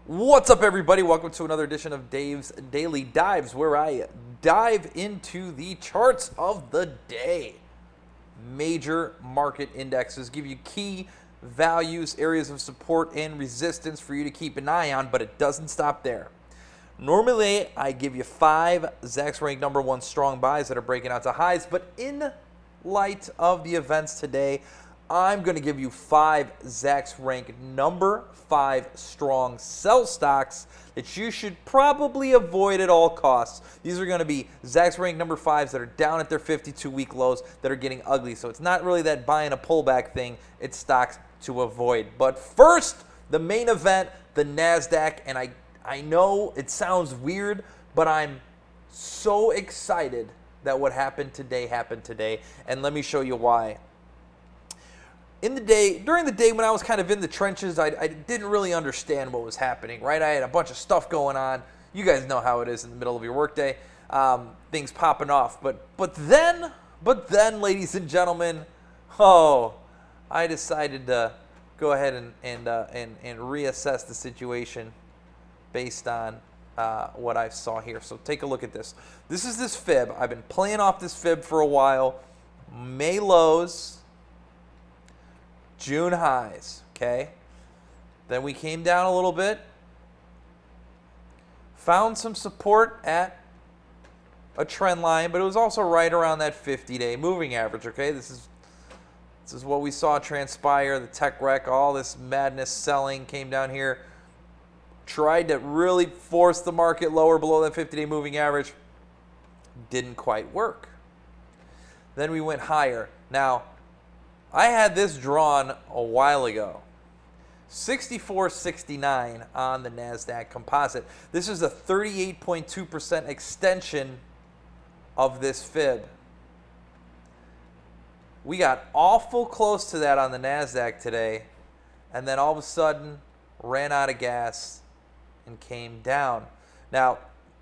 What's up, everybody? Welcome to another edition of Dave's Daily Dives, where I dive into the charts of the day. Major market indexes give you key values, areas of support, and resistance for you to keep an eye on, but it doesn't stop there. Normally, I give you 5 Zacks Rank #1 strong buys that are breaking out to highs, but in light of the events today, I'm going to give you 5 Zacks Rank #5 strong sell stocks that you should probably avoid at all costs. These are going to be Zacks Rank #5s that are down at their 52-week lows that are getting ugly. So it's not really that buying a pullback thing. It's stocks to avoid. But first, the main event, the NASDAQ. And I know it sounds weird, but I'm so excited that what happened today. And let me show you why. During the day when I was kind of in the trenches, I didn't really understand what was happening, right? I had a bunch of stuff going on. You guys know how it is in the middle of your workday, things popping off. But then, ladies and gentlemen, I decided to go ahead and reassess the situation based on what I saw here. So take a look at this. This is this fib. I've been playing off this fib for a while. May lows, June highs, okay? Then we came down a little bit, found some support at a trend line, but it was also right around that 50-day moving average, okay? This is what we saw transpire, the tech wreck, all this madness selling came down here, tried to really force the market lower below that 50-day moving average, didn't quite work. Then we went higher. Now, I had this drawn a while ago. 64.69 on the NASDAQ composite. This is a 38.2% extension of this fib. We got awful close to that on the NASDAQ today, and then all of a sudden ran out of gas and came down. Now,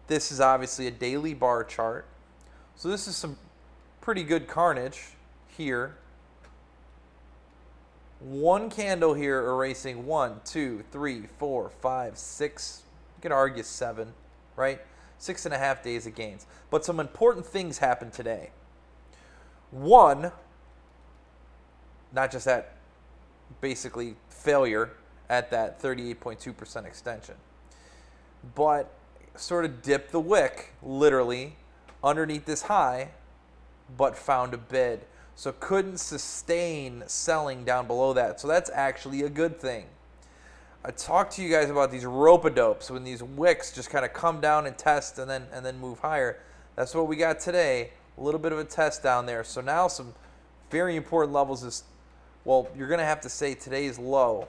this is obviously a daily bar chart, so this is some pretty good carnage here. One candle here erasing 1, 2, 3, 4, 5, 6, you could argue 7, right? 6.5 days of gains. But some important things happened today. One, not just that basically failure at that 38.2% extension, but sort of dipped the wick, literally, underneath this high, but found a bid. So couldn't sustain selling down below that. So that's actually a good thing. I talked to you guys about these rope-a-dopes, when these wicks just kind of come down and test and then move higher. That's what we got today. A little bit of a test down there. So now some very important levels is, well, you're going to have to say today's low.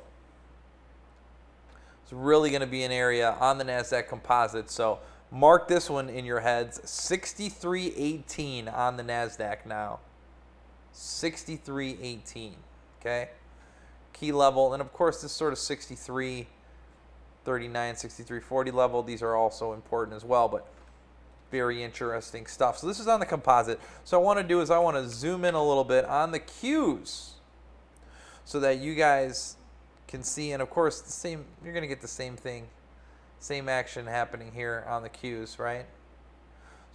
It's really going to be an area on the NASDAQ composite. So mark this one in your heads. 63.18 on the NASDAQ now. 63.18, okay? Key level, and of course this sort of 63.39, 63.40 level, these are also important as well, but very interesting stuff. So this is on the composite. So what I want to do is I want to zoom in a little bit on the Qs so that you guys can see, and of course the same, you're going to get the same thing, same action happening here on the Qs, right?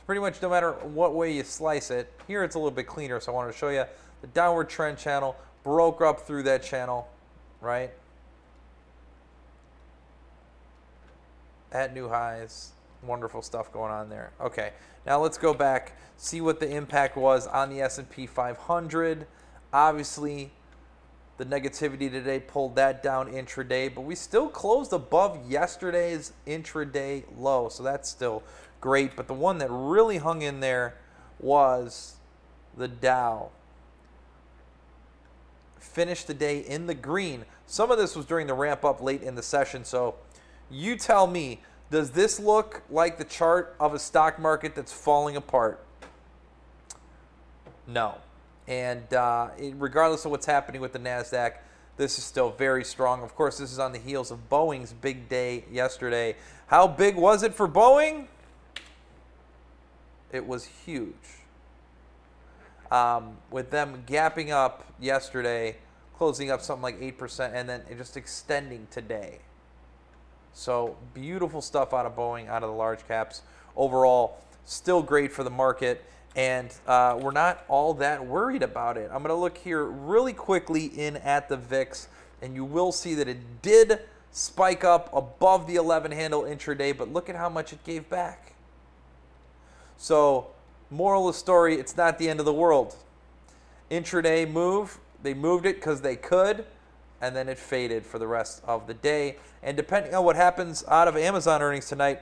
Pretty much no matter what way you slice it. Here it's a little bit cleaner, so I wanted to show you the downward trend channel, broke up through that channel, right? At new highs. Wonderful stuff going on there. Okay, now let's go back, see what the impact was on the S&P 500. Obviously, the negativity today pulled that down intraday, but we still closed above yesterday's intraday low, so that's still great. But the one that really hung in there was the Dow. Finished the day in the green. Some of this was during the ramp up late in the session, so you tell me, does this look like the chart of a stock market that's falling apart? No. And regardless of what's happening with the NASDAQ, this is still very strong. Of course, this is on the heels of Boeing's big day yesterday. How big was it for Boeing? It was huge. With them gapping up yesterday, closing up something like 8%, and then it just extending today. So beautiful stuff out of Boeing, out of the large caps. Overall, still great for the market, and we're not all that worried about it. I'm going to look here really quickly in at the VIX, and you will see that it did spike up above the 11 handle intraday, but look at how much it gave back. So moral of the story, it's not the end of the world. Intraday move, they moved it because they could, and then it faded for the rest of the day. And depending on what happens out of Amazon earnings tonight,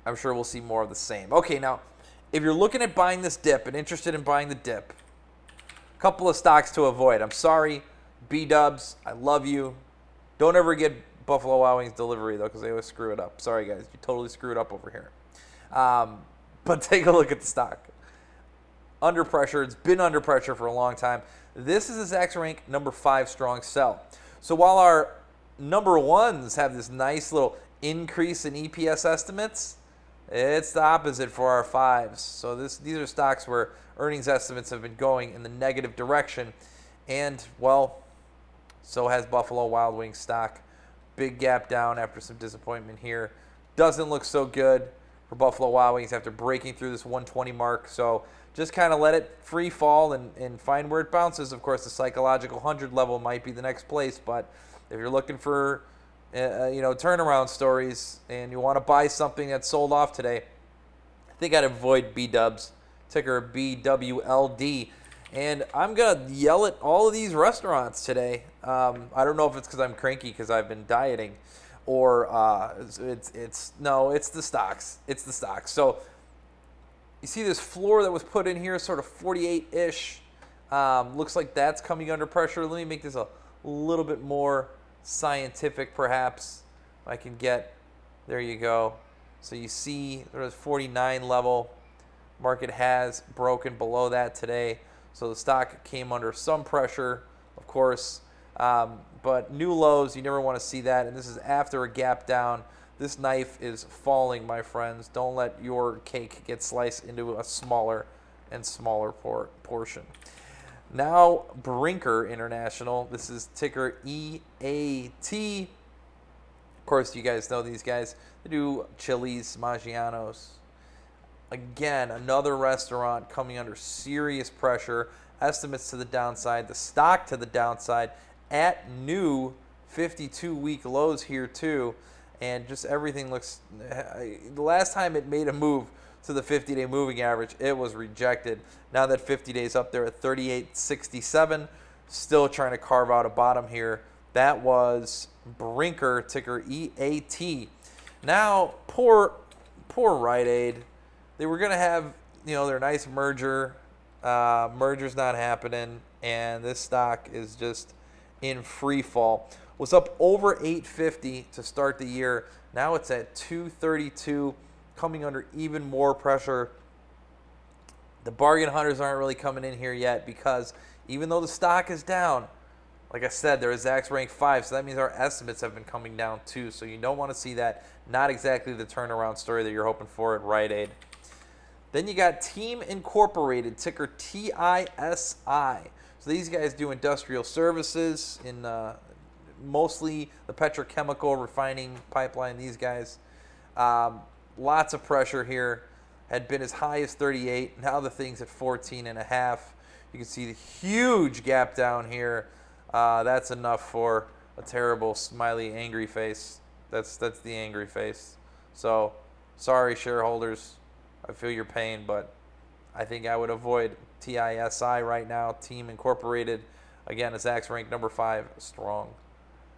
I'm sure we'll see more of the same. Okay, now, if you're looking at buying this dip and interested in buying the dip, a couple of stocks to avoid. I'm sorry, B-dubs, I love you. Don't ever get Buffalo Wild Wings delivery, though, because they always screw it up. Sorry, guys, you totally screw it up over here. But take a look at the stock. Under pressure. It's been under pressure for a long time. This is a Zacks Rank number 5 strong sell. So while our number ones have this nice little increase in EPS estimates, it's the opposite for our 5s. So these are stocks where earnings estimates have been going in the negative direction. And, well, so has Buffalo Wild Wings stock. Big gap down after some disappointment here. Doesn't look so good for Buffalo Wild Wings after breaking through this 120 mark. So just kind of let it free fall and find where it bounces. Of course, the psychological 100 level might be the next place, but if you're looking for turnaround stories and you want to buy something that's sold off today, I think I'd avoid B-dubs, ticker BWLD. And I'm going to yell at all of these restaurants today. I don't know if it's because I'm cranky because I've been dieting, or it's the stocks. It's the stocks. So you see this floor that was put in here, sort of 48-ish. Looks like that's coming under pressure. Let me make this a little bit more scientific, perhaps. I can get, there you go. So you see there's 49 level. Market has broken below that today. So the stock came under some pressure, of course. But new lows, you never want to see that. And this is after a gap down. This knife is falling, my friends. Don't let your cake get sliced into a smaller and smaller portion. Now, Brinker International. This is ticker EAT. Of course, you guys know these guys. They do Chili's, Maggiano's. Again, another restaurant coming under serious pressure. Estimates to the downside. The stock to the downside at new 52-week lows here, too. And just everything looks, the last time it made a move to the 50-day moving average, it was rejected. Now that 50 days up there at 38.67, still trying to carve out a bottom here. That was Brinker, ticker EAT. Now, poor Rite Aid. They were going to have, their nice merger. Merger's not happening, and this stock is just in free fall. Was up over 850 to start the year. Now it's at 232, coming under even more pressure. The bargain hunters aren't really coming in here yet because even though the stock is down, like I said, there is Zacks Rank 5, so that means our estimates have been coming down too. So you don't want to see that. Not exactly the turnaround story that you're hoping for at Rite Aid. Then you got Team Incorporated, ticker TISI. So these guys do industrial services in mostly the petrochemical refining pipeline. These guys, lots of pressure here. Had been as high as 38. Now the thing's at 14.5. You can see the huge gap down here. That's enough for a terrible smiley angry face. That's the angry face. So sorry, shareholders. I feel your pain, but I think I would avoid TISI right now. Team Incorporated. Again, a Zacks Rank number 5 strong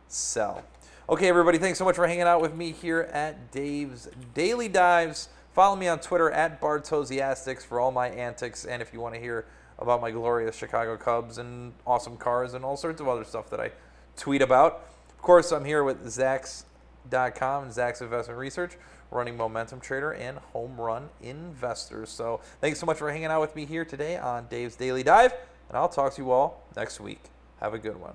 sell. Okay, everybody, thanks so much for hanging out with me here at Dave's Daily Dives. Follow me on Twitter at Bartosiastics for all my antics, and if you want to hear about my glorious Chicago Cubs and awesome cars and all sorts of other stuff that I tweet about. Of course, I'm here with Zacks.com and Zacks Investment Research, running Momentum Trader and Home Run Investors. So thanks so much for hanging out with me here today on Dave's Daily Dive, and I'll talk to you all next week. Have a good one.